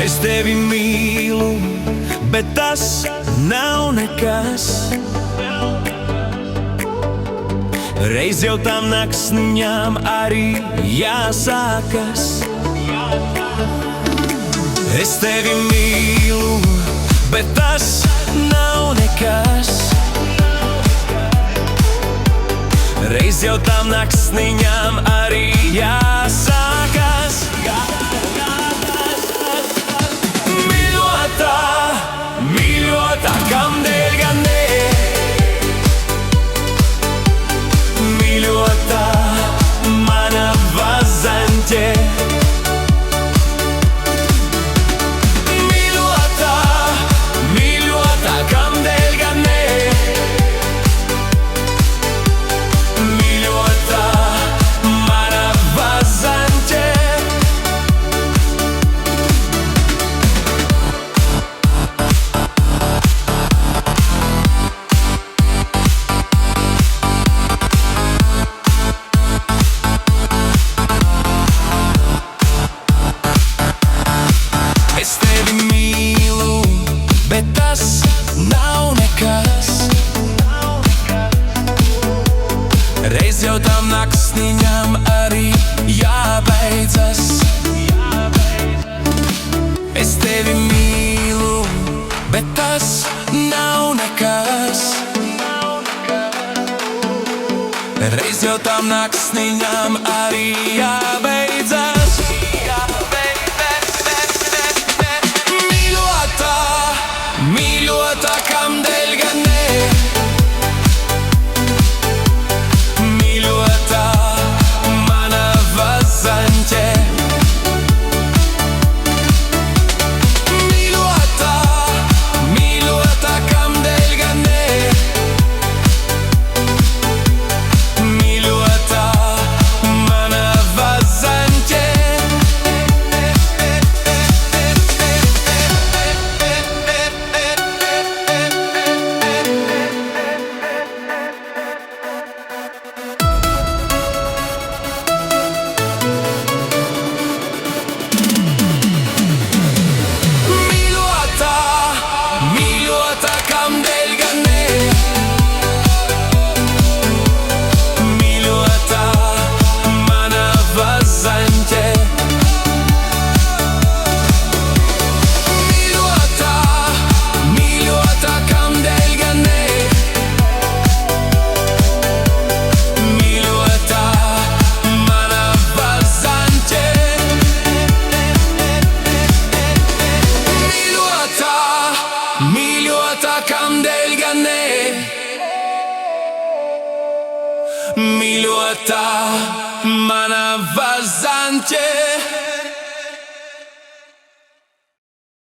Es tevi mīlu, bet tas nav nekas. Reiz jau tām naktsniņām arī jāsākas. Es tevi mīlu, bet tas nav nekas. Reiz jau tām naktsniņām arī jāsākas. Mīļotā, mīļotā, kamdēļ gan ne? Mīļotā, mana vazantē. Mīļotā, mīļotā, kamdēļ gan ne? Mīļotā, mana vazantē. Es tevi mīlu, bet tas nav nekas. Reiz jau tām naktsniņām arī jābeidzas. Es tevi mīlu, bet tas nav nekas. Reiz jau tām naktsniņām arī jābeidzas. Mīļotā, kamdēļ gan ne? Mīļotā, mana vazantē. Mīļotā, mīļotā, kamdēļ gan ne? Mīļotā, mana vazantē. Mīļotā, kamdēļ gan ne? Mīļotā, mana vazantē. Mīļotā, mīļotā, kamdēļ gan ne? Mīļotā, mana vazantē. Mīļotā, kamdēļ gan ne? Mīļotā, mana vazantē.